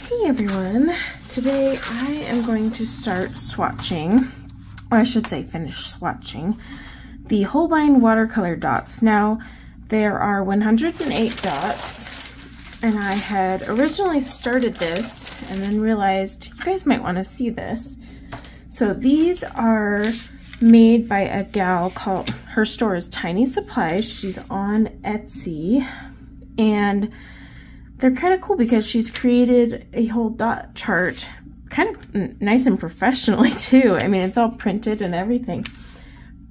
Hey everyone, today I am going to start swatching, or I should say finish swatching, the Holbein Watercolor dots. Now there are 108 dots, and I had originally started this and then realized you guys might want to see this. So these are made by a gal called, her store is Tiny Supplies. She's on Etsy, and they're kind of cool because she's created a whole dot chart, kind of nice and professionally too. I mean, it's all printed and everything,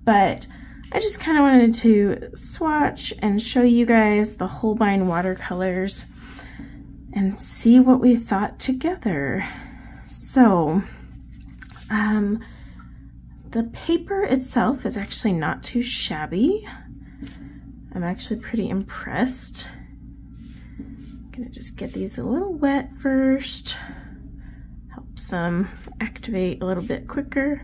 but I just kind of wanted to swatch and show you guys the Holbein watercolors and see what we thought together. So, the paper itself is actually not too shabby. I'm actually pretty impressed. Gonna just get these a little wet first. Helps them activate a little bit quicker.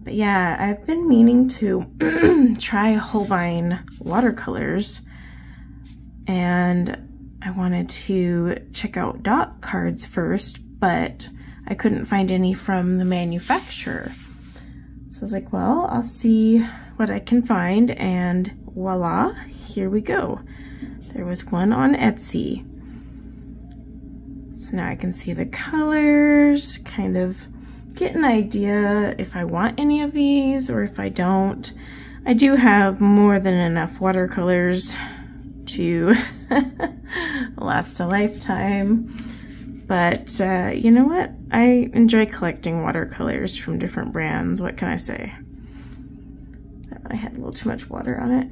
But yeah, I've been meaning to try Holbein watercolors, and I wanted to check out dot cards first, but I couldn't find any from the manufacturer. So I was like, well, I'll see what I can find, and voila, here we go. There was one on Etsy. So now I can see the colors, kind of get an idea if I want any of these or if I don't. I do have more than enough watercolors to last a lifetime. But you know what? I enjoy collecting watercolors from different brands. What can I say? That one I had a little too much water on it.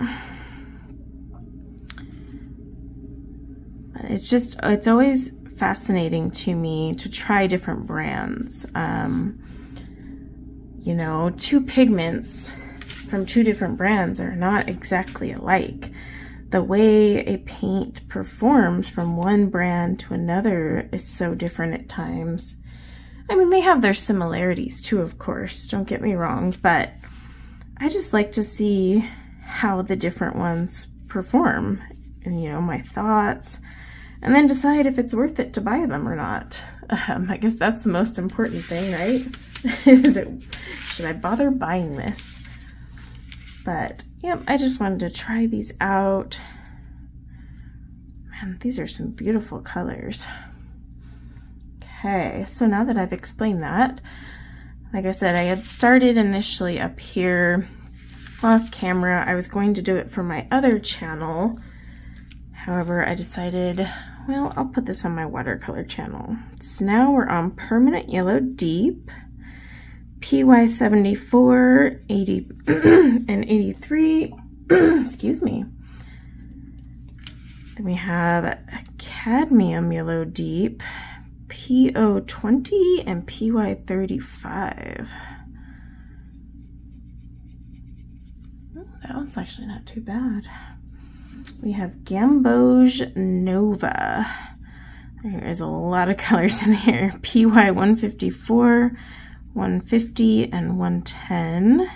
It's always fascinating to me to try different brands. You know, two pigments from two different brands are not exactly alike. The way a paint performs from one brand to another is so different at times. I mean, they have their similarities too, of course, don't get me wrong, but I just like to see how the different ones perform and, you know, my thoughts, and then decide if it's worth it to buy them or not. I guess that's the most important thing, right? Should I bother buying this? But, yep, I just wanted to try these out. Man, these are some beautiful colors. Okay, so now that I've explained that, like I said, I had started initially up here off camera. I was going to do it for my other channel. However, I decided, well, I'll put this on my watercolor channel. So now we're on Permanent Yellow Deep, PY74, 80, and 83, excuse me. Then we have Cadmium Yellow Deep, PO20 and PY35. Oh, that one's actually not too bad. We have Gamboge Nova. There is a lot of colors in here. PY 154, 150, and 110.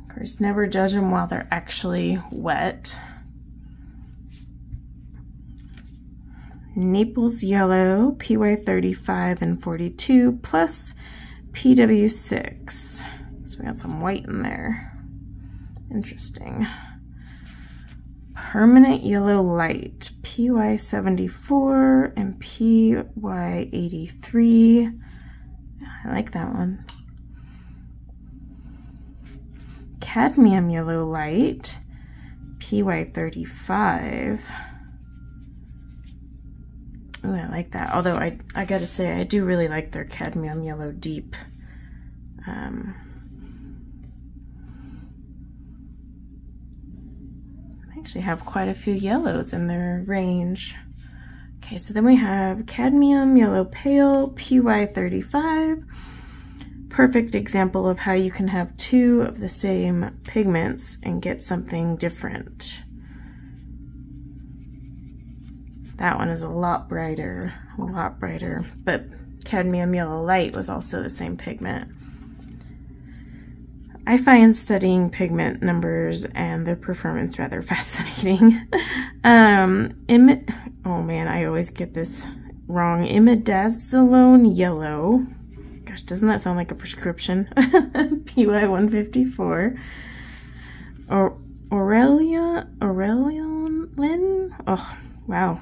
Of course, never judge them while they're actually wet. Naples Yellow, PY 35 and 42, plus PW6. So we got some white in there. Interesting. Permanent Yellow Light, PY 74 and PY 83. I like that one. Cadmium Yellow Light, PY 35. Oh, I like that. Although I gotta say, I do really like their Cadmium Yellow Deep. Actually have quite a few yellows in their range. Okay, so then we have Cadmium Yellow Pale, PY 35. Perfect example of how you can have two of the same pigments and get something different. That one is a lot brighter, but Cadmium Yellow Light was also the same pigment. I find studying pigment numbers and their performance rather fascinating. Oh man, I always get this wrong. Imidazolone yellow. Gosh, doesn't that sound like a prescription? PY 154. Or Aurelian? Oh, wow.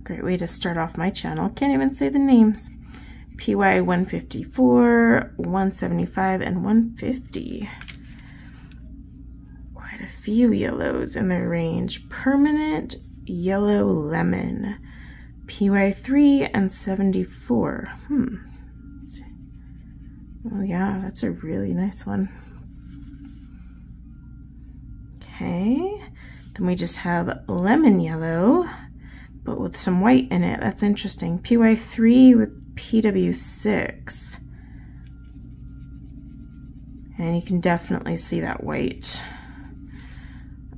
Great way to start off my channel. Can't even say the names. PY 154, 175, and 150. Quite a few yellows in their range. Permanent yellow lemon. PY 3 and 74. Oh yeah, that's a really nice one. Okay, then we just have lemon yellow, but with some white in it. That's interesting. PY 3 with PW6. And you can definitely see that white.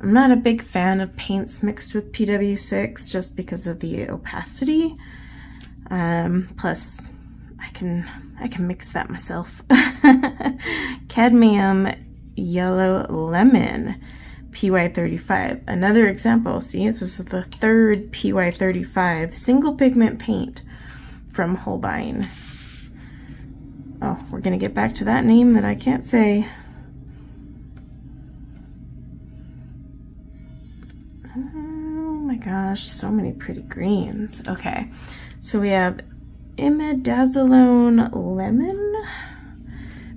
I'm not a big fan of paints mixed with PW6 just because of the opacity. Plus, I can mix that myself. Cadmium yellow lemon. PY 35. Another example. See, this is the third PY 35 single pigment paint from Holbein. Oh, we're gonna get back to that name that I can't say. Oh my gosh, so many pretty greens. Okay, so we have Imidazolone lemon,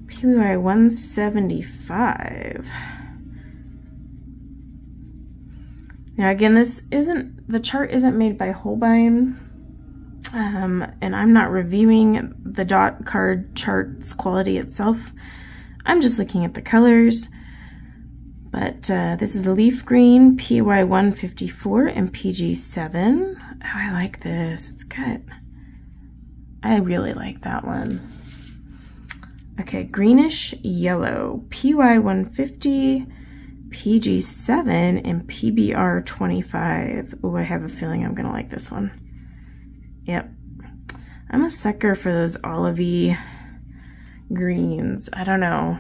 PY 175. Now again, the chart isn't made by Holbein, and I'm not reviewing the dot card chart's quality itself. I'm just looking at the colors. But this is the leaf green, PY 154 and PG7. Oh, I like this. It's good. I really like that one. Okay, greenish yellow, PY 150, PG7, and PBR 25. Oh, I have a feeling I'm gonna like this one. Yep. I'm a sucker for those olivey greens. I don't know.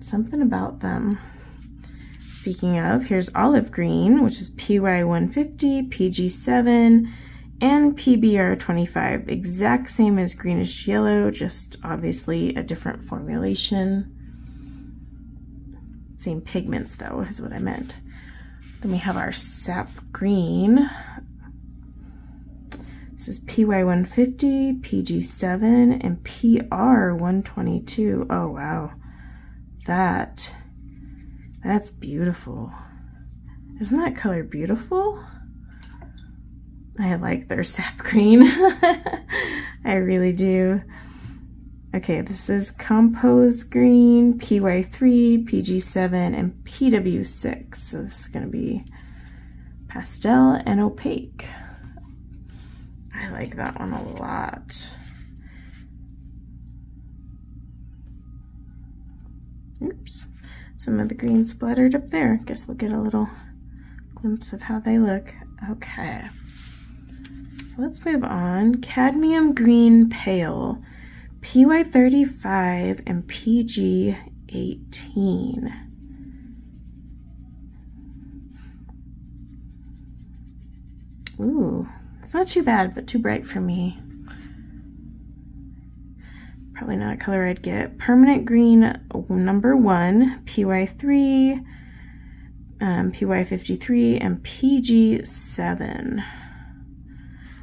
Something about them. Speaking of, here's olive green, which is PY 150, PG7, and PBR 25. Exact same as greenish yellow, just obviously a different formulation. Same pigments though, is what I meant. Then we have our sap green. This is PY 150, PG7, and PR 122. Oh wow, that's beautiful. Isn't that color beautiful? I like their sap green. I really do. Okay, this is compose green, PY 3, PG7, and PW6. So this is going to be pastel and opaque. I like that one a lot. Oops, some of the green splattered up there. Guess we'll get a little glimpse of how they look. Okay, so let's move on. Cadmium green pale, PY 35 and PG 18. Ooh, it's not too bad, but too bright for me. Probably not a color I'd get. Permanent green number 1, PY 3, PY 53, and PG 7.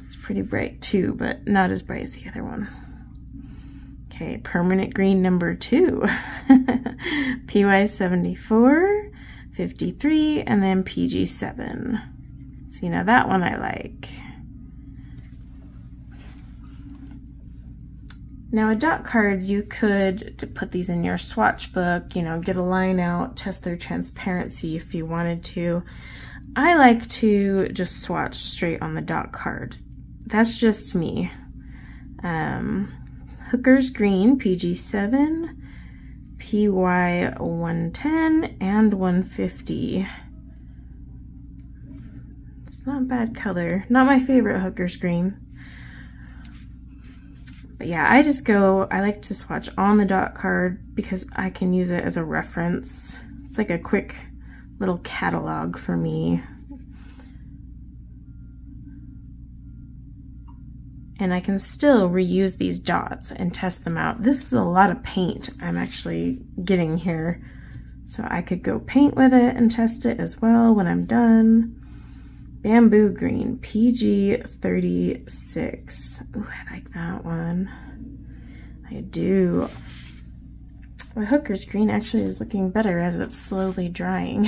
It's pretty bright too, but not as bright as the other one. Okay, permanent green number 2, PY 74, 53, and then PG 7. See, now that one I like. Now with dot cards, you could put these in your swatch book, you know, get a line out, test their transparency if you wanted to. I like to just swatch straight on the dot card. That's just me. Hooker's green, PG7, PY 110, and 150. It's not a bad color. Not my favorite Hooker's green. But yeah, I like to swatch on the dot card because I can use it as a reference. It's like a quick little catalog for me. And I can still reuse these dots and test them out. This is a lot of paint I'm actually getting here. So I could go paint with it and test it as well when I'm done. Bamboo green, PG36. Ooh, I like that one. I do. The Hooker's green actually is looking better as it's slowly drying.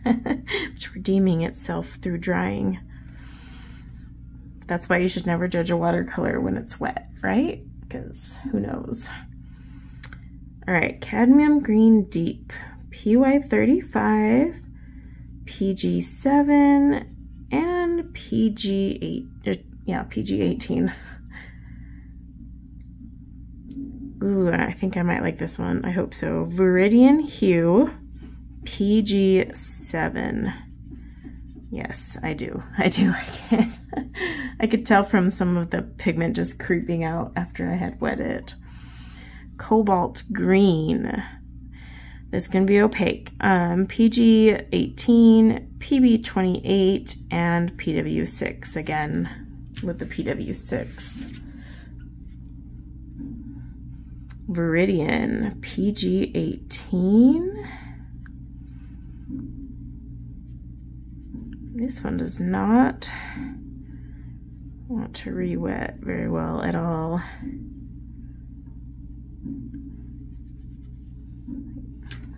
It's redeeming itself through drying. That's why you should never judge a watercolor when it's wet, right? Because who knows? All right, cadmium green deep, PY35, PG7, and PG8, yeah, PG18. Ooh, I think I might like this one. I hope so. Viridian Hue, PG7. Yes, I do. I do like it. I could tell from some of the pigment just creeping out after I had wet it. Cobalt green. This can be opaque. PG18, PB28, and PW6 again with the PW6. Viridian, PG18. This one does not want to re-wet very well at all.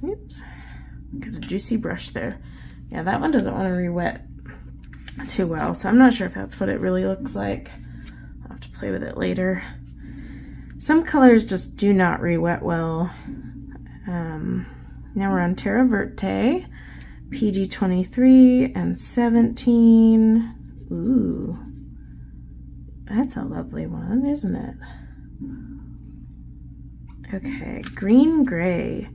Oops, got a juicy brush there. Yeah, that one doesn't want to re-wet too well, so I'm not sure if that's what it really looks like. I'll have to play with it later. Some colors just do not re-wet well. Now we're on Terra Verte, PG23 and 17. Ooh, that's a lovely one, isn't it? Okay, green gray,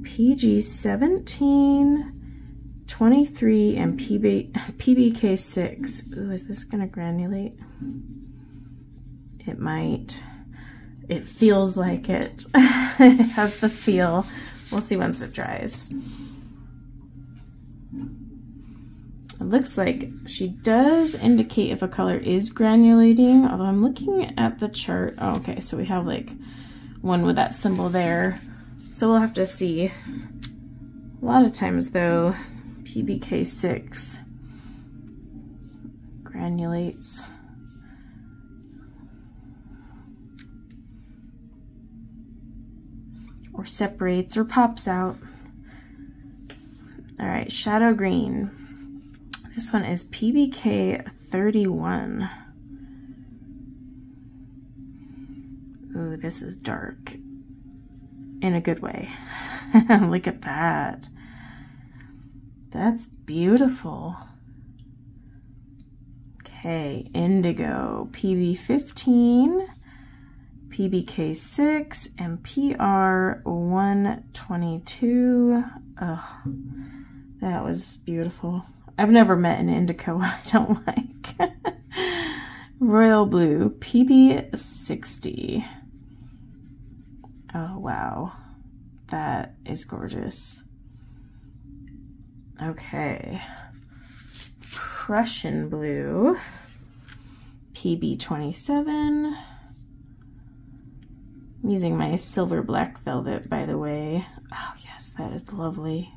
PG17, 23, and PBK6. Ooh, is this gonna granulate? It might. It feels like it. It has the feel. We'll see once it dries. It looks like she does indicate if a color is granulating, although I'm looking at the chart. Oh, okay, so we have like one with that symbol there. So we'll have to see. A lot of times though, PBK6 granulates. Or separates or pops out. All right, shadow green. This one is PBK31. Ooh, this is dark in a good way. Look at that. That's beautiful. Okay, indigo, PB15, PBK6, and PR122. Oh, that was beautiful. I've never met an indigo I don't like. Royal blue, PB60. Oh, wow. That is gorgeous. Okay. Prussian blue, PB27. I'm using my silver black velvet, by the way. Oh, yes, that is lovely.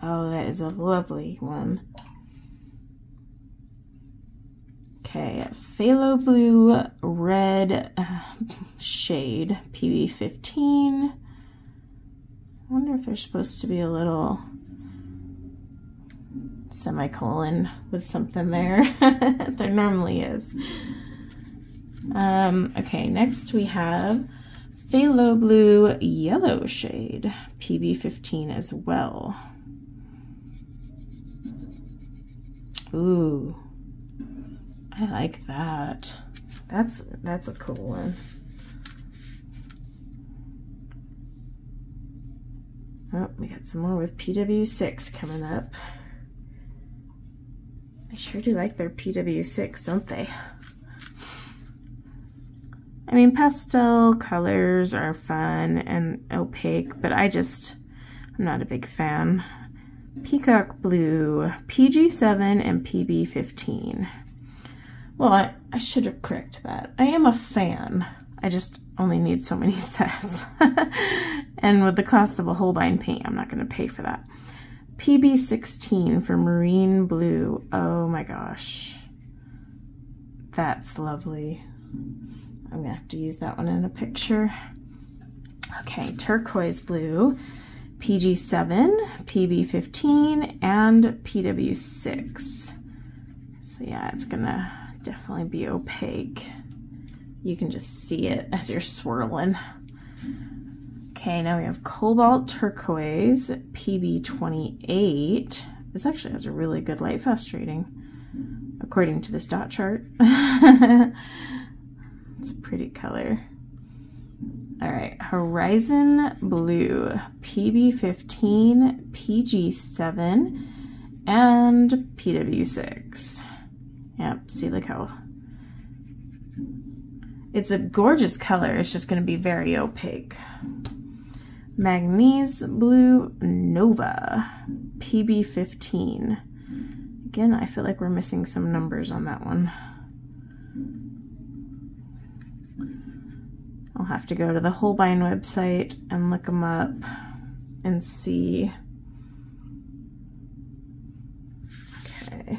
Oh, that is a lovely one. Okay, phthalo blue red shade, PB15. I wonder if there's supposed to be a little semicolon with something there. There normally is. Okay, next we have phthalo blue yellow shade, PB15 as well. Ooh, I like that. That's a cool one. Oh, we got some more with PW6 coming up. I sure do like their PW6, don't they? I mean, pastel colors are fun and opaque, but I'm not a big fan. Peacock Blue, PG7 and PB15. Well, I should have corrected that. I am a fan. I just only need so many sets. And with the cost of a Holbein paint, I'm not going to pay for that. PB16 for Marine Blue. Oh my gosh. That's lovely. I'm going to have to use that one in a picture. Okay, Turquoise Blue, PG7, PB15, and PW6. So yeah, it's going to definitely be opaque. You can just see it as you're swirling. Okay, now we have Cobalt Turquoise, PB28. This actually has a really good light fast rating, according to this dot chart. It's a pretty color. All right, Horizon Blue, PB15, PG7, and PW6. Yep, see, look how it's a gorgeous color. It's just going to be very opaque. Magnese Blue Nova, PB15. Again, I feel like we're missing some numbers on that one. I'll have to go to the Holbein website and look them up and see. Okay.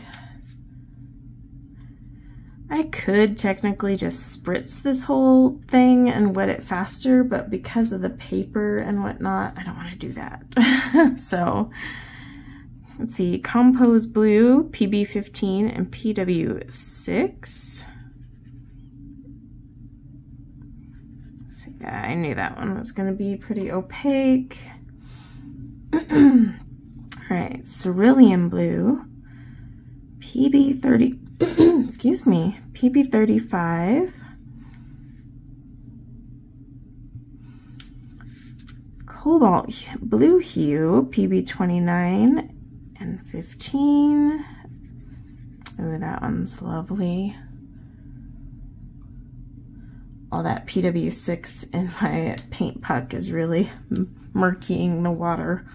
I could technically just spritz this whole thing and wet it faster, but because of the paper and whatnot, I don't want to do that. So, let's see, Compose Blue, PB15, and PW6. So yeah, I knew that one was going to be pretty opaque. All right, Cerulean Blue, PB30. Excuse me, PB35, Cobalt Blue Hue, PB29 and 15. Oh, that one's lovely. All that PW6 in my paint puck is really murkying the water.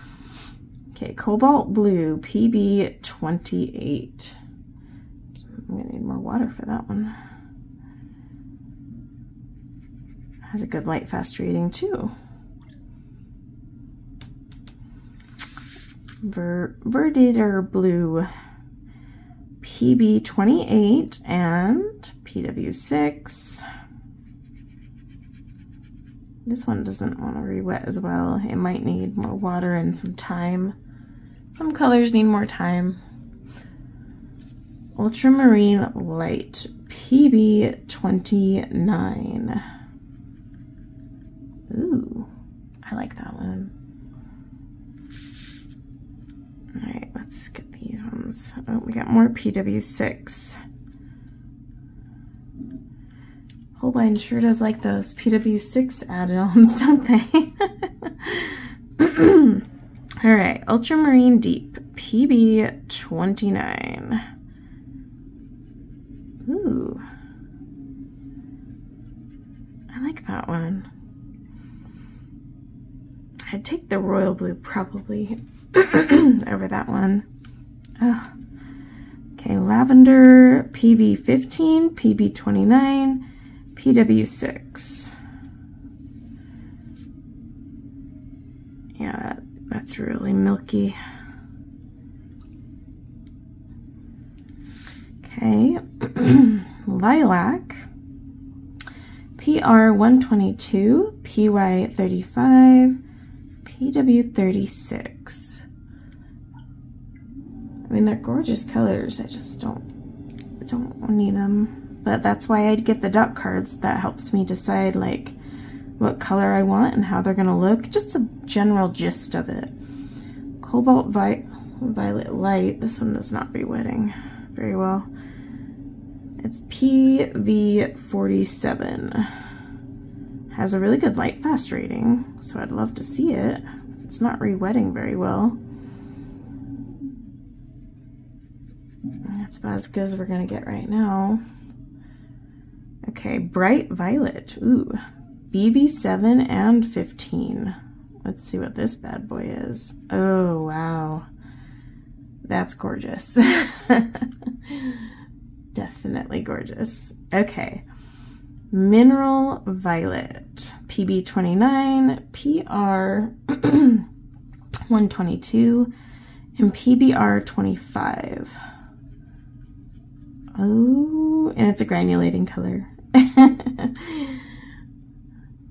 Okay, Cobalt Blue, PB28. I'm gonna need more water for that one. Has a good light fast reading too. Verditer Blue, PB28 and PW6. This one doesn't want to re-wet as well. It might need more water and some time. Some colors need more time. Ultramarine Light, PB29. Ooh, I like that one. All right, let's get these ones. Oh, we got more PW6. Holbein sure does like those PW6 add-ons, don't they? All right, Ultramarine Deep, PB29. Ooh, I like that one. I'd take the Royal Blue probably over that one. Oh. Okay, Lavender, PB15, PB29, PW6. Yeah, that's really milky. Okay, Lilac, PR122, PY35, PW36. I mean, they're gorgeous colors. I just don't need them. But that's why I'd get the dot cards. That helps me decide like what color I want and how they're gonna look. Just a general gist of it. Cobalt Violet Light. This one is not re-wetting very well. It's PV47. Has a really good light fast rating, so I'd love to see it. It's not re-wetting very well. That's about as good as we're gonna get right now. Okay. Okay, bright violet. Ooh, BB7 and 15. Let's see what this bad boy is. Oh, wow. That's gorgeous. Definitely gorgeous. Okay. Mineral violet. PB29, PR 122, and PBR 25. Oh, and it's a granulating color.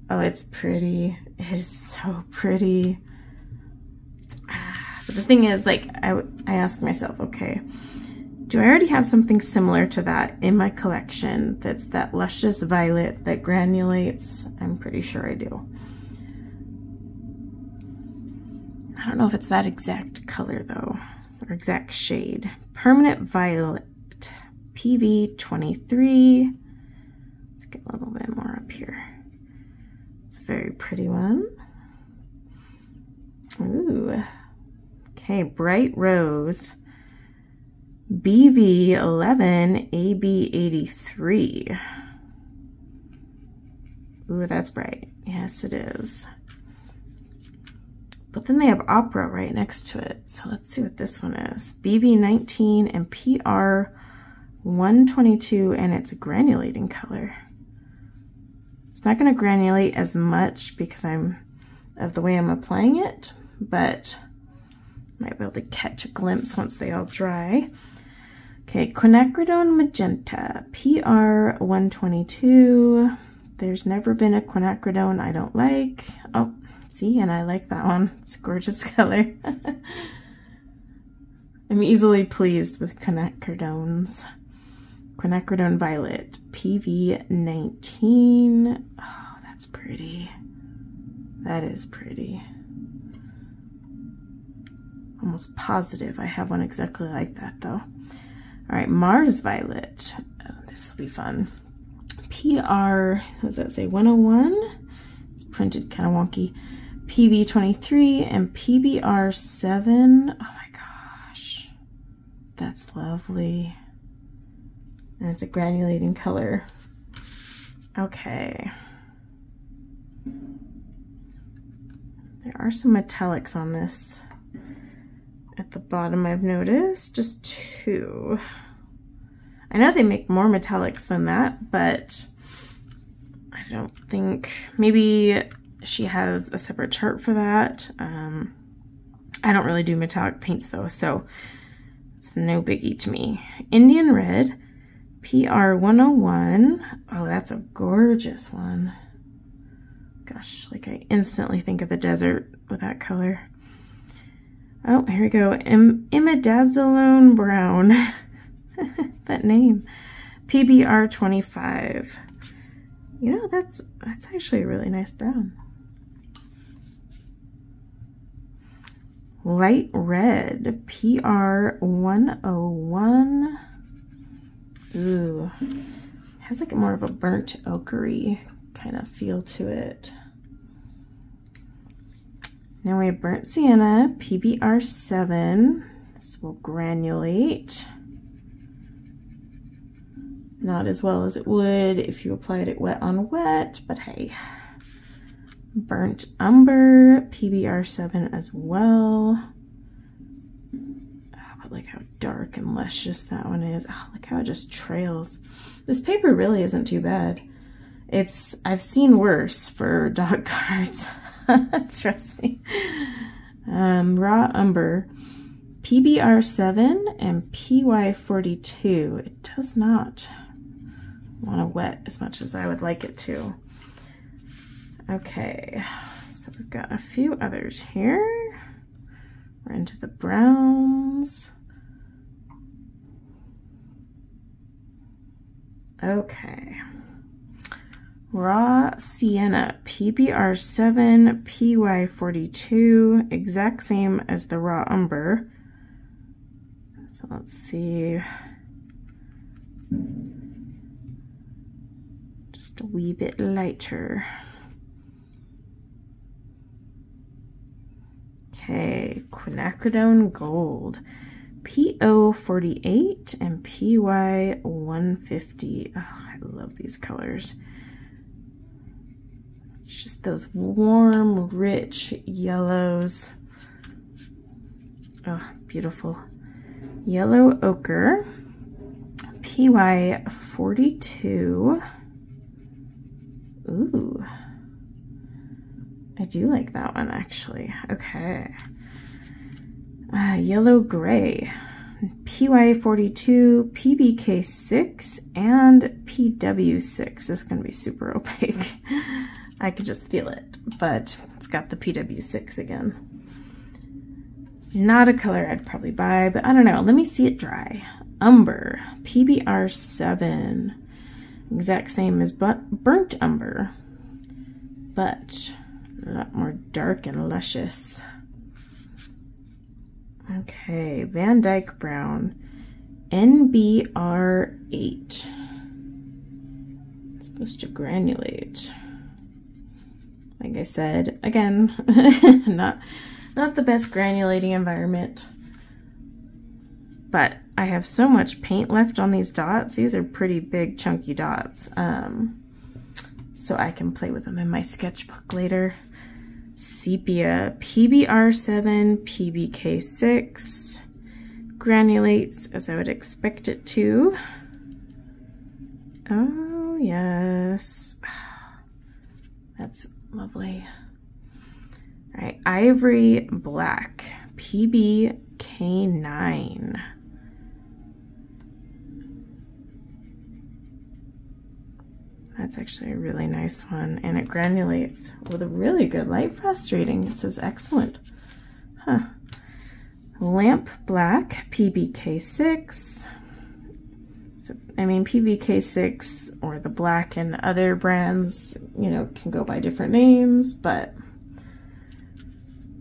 Oh, it's pretty. It is so pretty. But the thing is, like, I ask myself, okay, do I already have something similar to that in my collection that's that luscious violet that granulates? I'm pretty sure I do. I don't know if it's that exact color though, or exact shade. Permanent violet, PV23. Let's get a little bit more up here. It's a very pretty one. Ooh. Okay, bright rose, BV11, AB83. Ooh, that's bright. Yes, it is. But then they have opera right next to it. So let's see what this one is. BV19 and PR122, and it's a granulating color. It's not going to granulate as much because of the way I'm applying it, but might be able to catch a glimpse once they all dry. Okay, quinacridone magenta, PR122. There's never been a quinacridone I don't like. Oh, see, and I like that one. It's a gorgeous color. I'm easily pleased with quinacridones. Quinacridone violet, PV19. Oh, that's pretty. That is pretty. Almost positive I have one exactly like that though. All right, Mars violet. Oh, this will be fun. PR, what does that say, 101? It's printed kind of wonky. PV23 and PBR7. Oh my gosh, that's lovely. And it's a granulating color. Okay. There are some metallics on this. At the bottom I've noticed, just 2. I know they make more metallics than that, but I don't think, maybe she has a separate chart for that. I don't really do metallic paints though, so it's no biggie to me. Indian red, PR101. Oh, that's a gorgeous one. Gosh, like I instantly think of the desert with that color. Oh, here we go. Imidazolone brown. That name. PBR 25. You know, that's actually a really nice brown. Light red. PR 101. Ooh. Has like more of a burnt ochre kind of feel to it. Now we have burnt sienna, PBR7. This will granulate. Not as well as it would if you applied it wet on wet, but hey. Burnt umber, PBR7 as well. Oh, but look how dark and luscious that one is. Oh, look how it just trails. This paper really isn't too bad. I've seen worse for dog cards. Trust me. Raw umber, PBR7 and PY42. It does not want to wet as much as I would like it to. Okay, so we've got a few others here. We're into the browns. Okay. Raw sienna, PBR7, PY42, exact same as the raw umber. So let's see. Just a wee bit lighter. Okay, quinacridone gold, PO48 and PY150. Oh, I love these colors. It's just those warm, rich yellows. Oh, beautiful. Yellow ochre, PY42. Ooh, I do like that one actually. Okay. Yellow gray, PY42, PBK6, and PW6. This is going to be super opaque. I could just feel it, but it's got the PW6 again. Not a color I'd probably buy, but I don't know. Let me see it dry. Umber, PBR7. Exact same as burnt umber, but a lot more dark and luscious. Okay, Van Dyke Brown, NBR8. It's supposed to granulate. Like I said, again, not the best granulating environment, but I have so much paint left on these dots. These are pretty big chunky dots, so I can play with them in my sketchbook later. Sepia, PBR7, PBK6, granulates as I would expect it to. Oh yes, that's lovely. All right, Ivory Black, PBK9. That's actually a really nice one, and it granulates with a really good light frost rating. It says excellent. Huh. Lamp Black, PBK6. So, I mean, PBK6 or the black and other brands, you know, can go by different names, but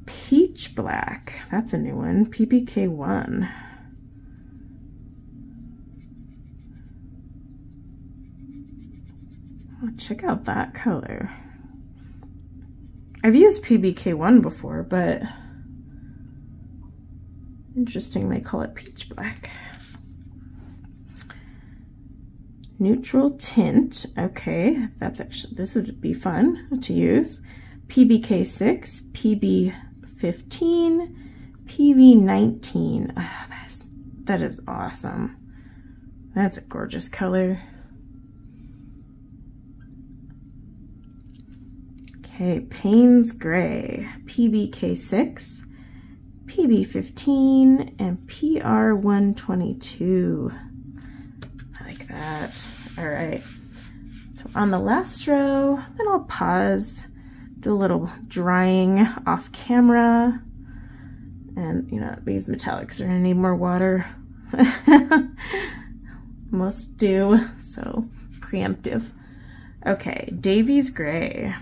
Peach Black, that's a new one, PBK1. Oh, check out that color. I've used PBK1 before, but interesting they call it Peach Black. Neutral Tint, okay, that's actually, this would be fun to use. PBK6, PB15, PV19. Oh, that is awesome. That's a gorgeous color. Okay, Payne's Gray, PBK6, PB15, and PR122. I like that. All right, so on the last row, then I'll pause, do a little drying off camera, and you know, these metallics are gonna need more water. Most do, so preemptive. Okay, Davies Gray,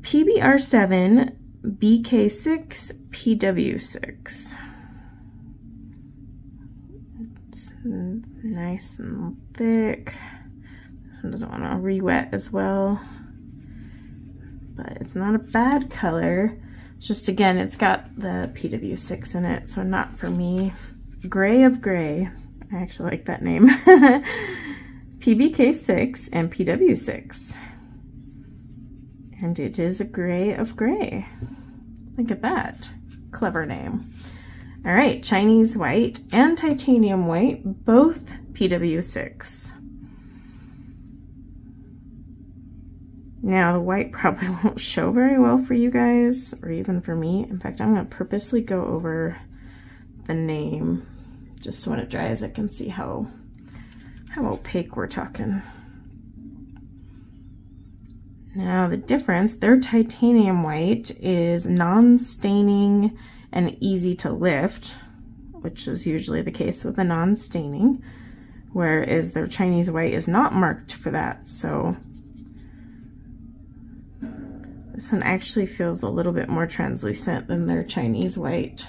PBR7, BK6, PW6. It's nice and thick. This one doesn't want to re-wet as well, but it's not a bad color. It's just, again, it's got the PW6 in it, so not for me. Gray of Gray, I actually like that name. PBK6 and PW6. And it is a gray of gray. Look at that. Clever name. All right, Chinese white and titanium white, both PW6. Now, the white probably won't show very well for you guys, or even for me. In fact, I'm going to purposely go over the name, just so when it dries I can see how opaque we're talking. Now the difference, their titanium white is non-staining and easy to lift, which is usually the case with a non-staining, whereas their Chinese white is not marked for that. So this one actually feels a little bit more translucent than their Chinese white.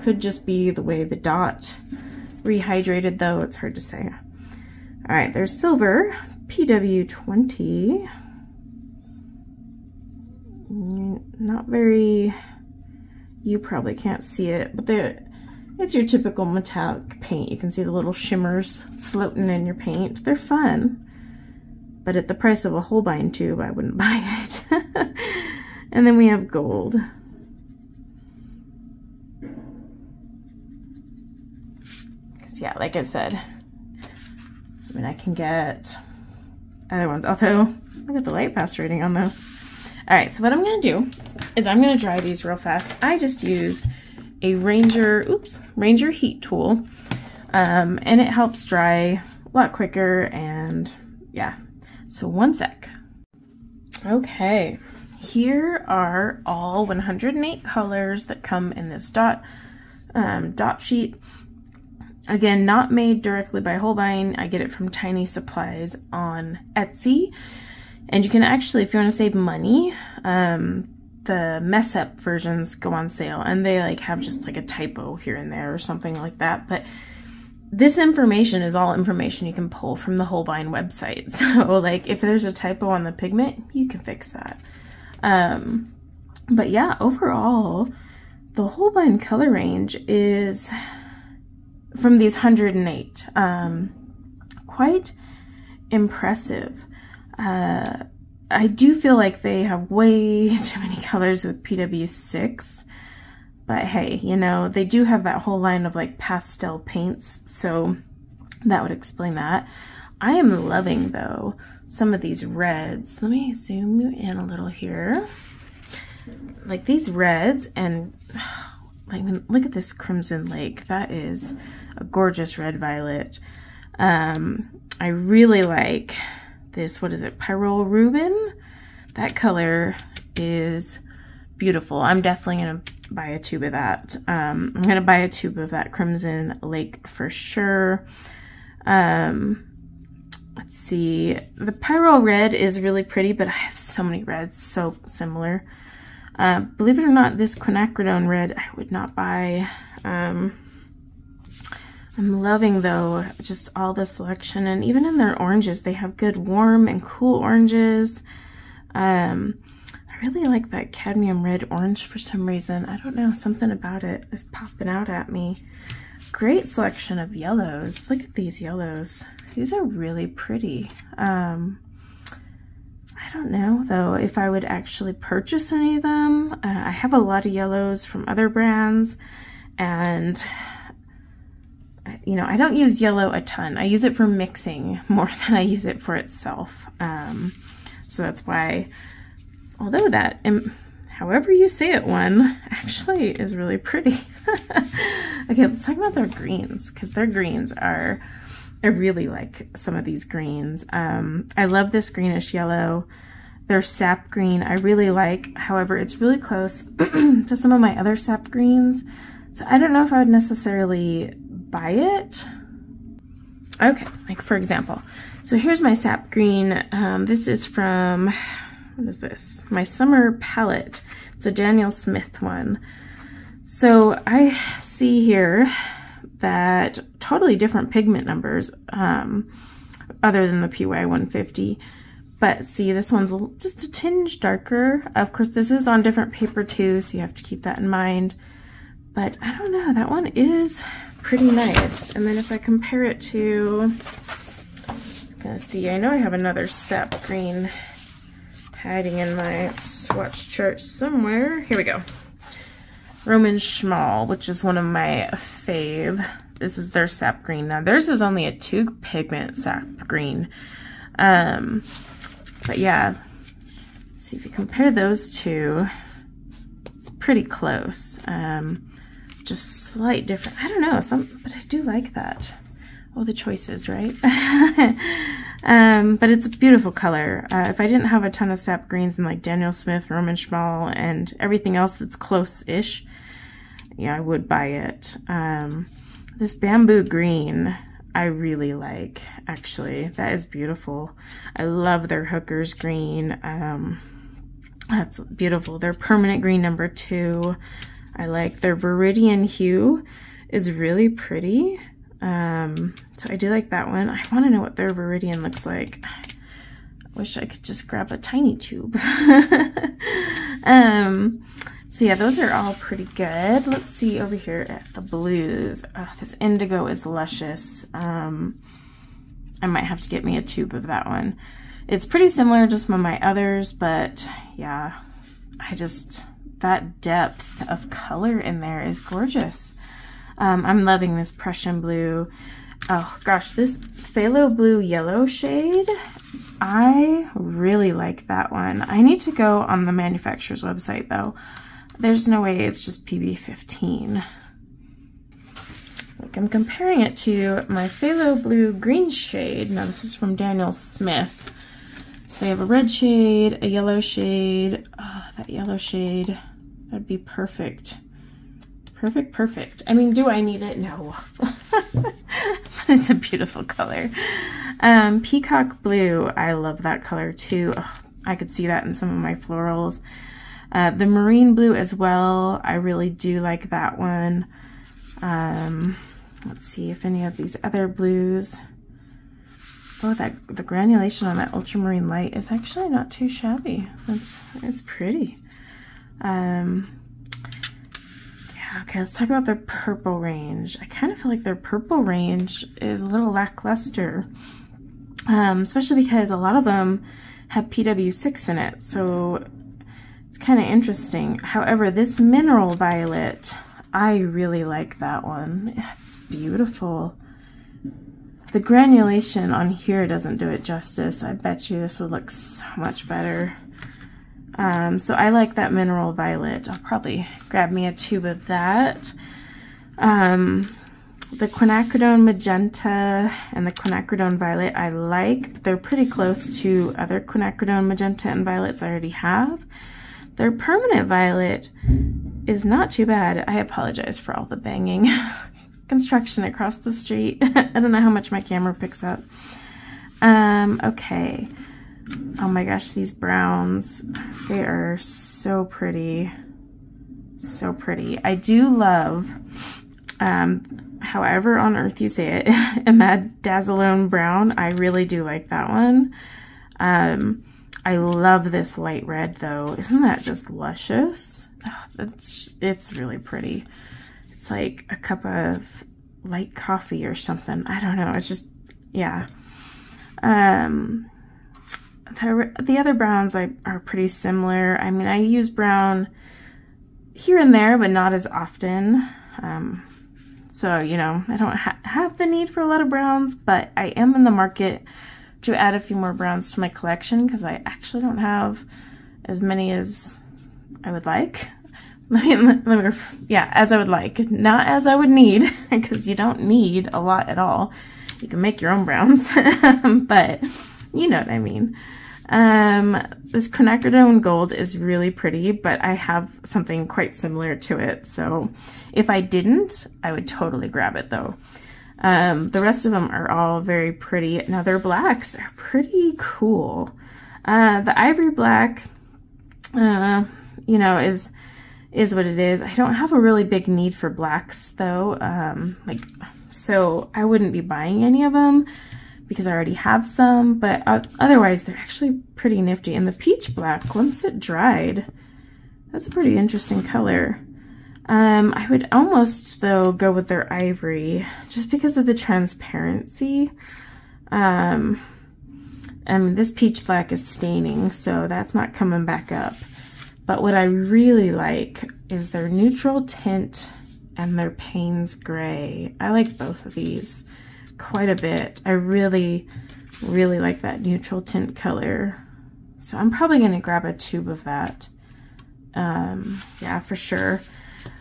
Could just be the way the dot rehydrated though, it's hard to say. All right, there's silver, PW20. Not very, you probably can't see it, but It's your typical metallic paint. You can see the little shimmers floating in your paint. They're fun. But at the price of a Holbein tube, I wouldn't buy it. And then we have gold. Yeah, like I said, I mean, I can get other ones, although look at the light pass rating on those. All right, so what I'm gonna do is I'm gonna dry these real fast. I just use a Ranger heat tool, and it helps dry a lot quicker, and yeah, so one sec. Okay, here are all 108 colors that come in this dot sheet. Again, not made directly by Holbein. I get it from Tiny Supplies on Etsy. And you can actually, if you want to save money, the mess up versions go on sale, and they like have just like a typo here and there or something like that. But this information is all information you can pull from the Holbein website. So like if there's a typo on the pigment, you can fix that. But yeah, overall, the Holbein color range is, from these 108, quite impressive. I do feel like they have way too many colors with PW6, but hey, you know, they do have that whole line of like pastel paints, so that would explain that. I am loving, though, some of these reds. Let me zoom you in a little here. Like these reds, and I mean, look at this Crimson Lake. That is a gorgeous red violet. I really like this, what is it, Pyrrole Rubin? That color is beautiful. I'm definitely gonna buy a tube of that. I'm gonna buy a tube of that Crimson Lake for sure. Let's see, the Pyrrole Red is really pretty, but I have so many reds, so similar. Believe it or not, this quinacridone red I would not buy. I'm loving, though, just all the selection, and even in their oranges, they have good warm and cool oranges. I really like that cadmium red orange for some reason. I don't know, something about it is popping out at me. Great selection of yellows. Look at these yellows. These are really pretty. I don't know, though, if I would actually purchase any of them. I have a lot of yellows from other brands, and you know, I don't use yellow a ton. I use it for mixing more than I use it for itself. So that's why, although that, however you say it one, actually is really pretty. Okay, let's talk about their greens, because their greens are, I really like some of these greens. I love this greenish yellow. Their sap green I really like. However, it's really close to some of my other sap greens. So I don't know if I would necessarily buy it. Okay, like for example, so here's my sap green. This is from, what is this? My summer palette. It's a Daniel Smith one. So I see here that totally different pigment numbers, other than the PY 150. But see, this one's just a tinge darker. Of course, this is on different paper too, so you have to keep that in mind. But I don't know, that one is pretty nice. And then if I compare it to, I'm gonna see, I know I have another sap green hiding in my swatch chart somewhere. Here we go. Roman Schmal, which is one of my fave. This is their sap green. Now theirs is only a 2 pigment sap green. But yeah, see if you compare those two, it's pretty close. Just slight different, I don't know, but I do like that. All the choices, right? But it's a beautiful color. If I didn't have a ton of sap greens and like Daniel Smith, Roman Schmal, and everything else that's close-ish, yeah, I would buy it. This bamboo green, I really like, actually. That is beautiful. I love their Hooker's green. That's beautiful. Their permanent green number 2. I like their Viridian hue is really pretty. So I do like that one. I want to know what their Viridian looks like. I wish I could just grab a tiny tube. So yeah, those are all pretty good. Let's see over here at the blues. Oh, this indigo is luscious. I might have to get me a tube of that one. It's pretty similar just from my others, but yeah, that depth of color in there is gorgeous. I'm loving this Prussian blue. Oh gosh, this phthalo blue yellow shade, I really like that one. I need to go on the manufacturer's website though. There's no way it's just PB15. Look, I'm comparing it to my phthalo blue green shade. Now this is from Daniel Smith. So they have a red shade, a yellow shade. Oh, that yellow shade, that'd be perfect. Perfect, perfect. I mean, do I need it? No. But it's a beautiful color. Peacock blue, I love that color too. Oh, I could see that in some of my florals. The marine blue as well, I really do like that one. Let's see if any of these other blues. Oh, the granulation on that ultramarine light is actually not too shabby. It's pretty. Yeah, okay, let's talk about their purple range. I kind of feel like their purple range is a little lackluster, especially because a lot of them have PW6 in it, so it's kind of interesting. However, this mineral violet, I really like that one. It's beautiful. The granulation on here doesn't do it justice. I bet you this would look so much better. So I like that mineral violet. I'll probably grab me a tube of that. The quinacridone magenta and the quinacridone violet I like, but they're pretty close to other quinacridone magenta and violets I already have. Their permanent violet is not too bad. I apologize for all the banging. Construction across the street. I don't know how much my camera picks up. Okay. Oh my gosh, these browns, they are so pretty. So pretty. I do love, however on earth you say it, Imadazzolone brown. I really do like that one. I love this light red though. Isn't that just luscious? Oh, it's really pretty. It's like a cup of light coffee or something. I don't know. It's just, yeah. The other browns are pretty similar. I mean, I use brown here and there, but not as often. So, you know, I don't have the need for a lot of browns, but I am in the market to add a few more browns to my collection because I actually don't have as many as I would like. Yeah, as I would like, not as I would need, because you don't need a lot at all. You can make your own browns, but you know what I mean. This quinacridone gold is really pretty, but I have something quite similar to it. So if I didn't, I would totally grab it though. The rest of them are all very pretty. Now their blacks are pretty cool. The ivory black, you know, is what it is. I don't have a really big need for blacks though. So I wouldn't be buying any of them because I already have some, but otherwise they're actually pretty nifty. And the peach black, once it dried, that's a pretty interesting color. I would almost though go with their ivory just because of the transparency. And this peach black is staining, so that's not coming back up. But what I really like is their neutral tint and their Payne's gray. I like both of these quite a bit. I really, really like that neutral tint color. So I'm probably going to grab a tube of that. Yeah, for sure.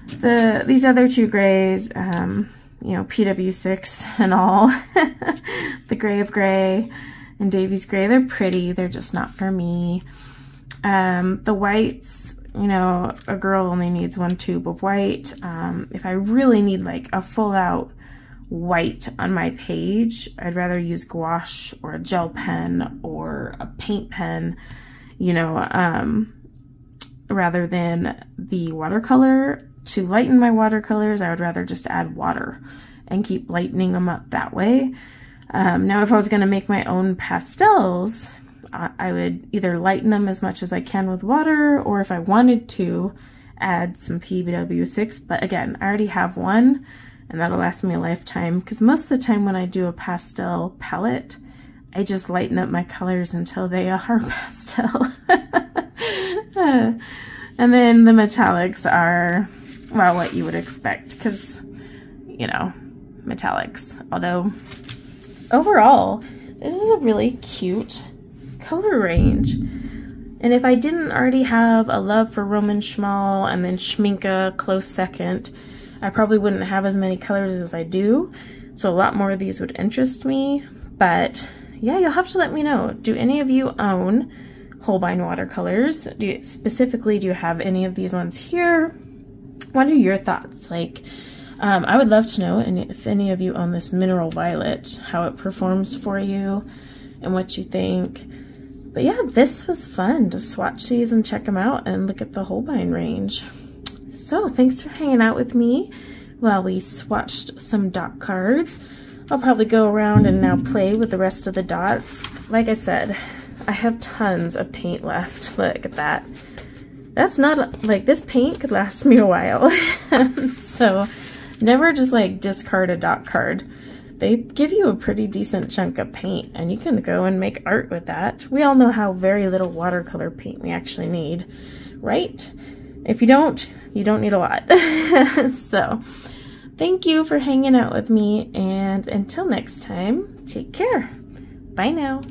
These other two grays, you know, PW6 and all, the Gray of Gray and Davies Gray, they're pretty. They're just not for me. The whites, you know, a girl only needs one tube of white. If I really need like a full out white on my page, I'd rather use gouache or a gel pen or a paint pen, you know, rather than the watercolor. To lighten my watercolors, I would rather just add water and keep lightening them up that way. Now, if I was going to make my own pastels, I would either lighten them as much as I can with water, or if I wanted to add some PW6, but again, I already have one and that'll last me a lifetime, because most of the time when I do a pastel palette, I just lighten up my colors until they are pastel. And then the metallics are, well, what you would expect, because, you know, metallics. Although, overall, this is a really cute color range. And if I didn't already have a love for Roman Schmal and then Schminke close second, I probably wouldn't have as many colors as I do. So a lot more of these would interest me. But yeah, you'll have to let me know. Do any of you own Holbein watercolors? Specifically, do you have any of these ones here? What are your thoughts? Like, I would love to know, and if any of you own this Mineral Violet, how it performs for you and what you think. But yeah, this was fun to swatch these and check them out and look at the Holbein range. So thanks for hanging out with me while we swatched some dot cards. I'll probably go around and now play with the rest of the dots. Like I said, I have tons of paint left. Look at that. That's not, like, this paint could last me a while. So never just like discard a dot card. They give you a pretty decent chunk of paint and you can go and make art with that. We all know how very little watercolor paint we actually need, right? If you don't need a lot. So thank you for hanging out with me, and until next time, take care. Bye now.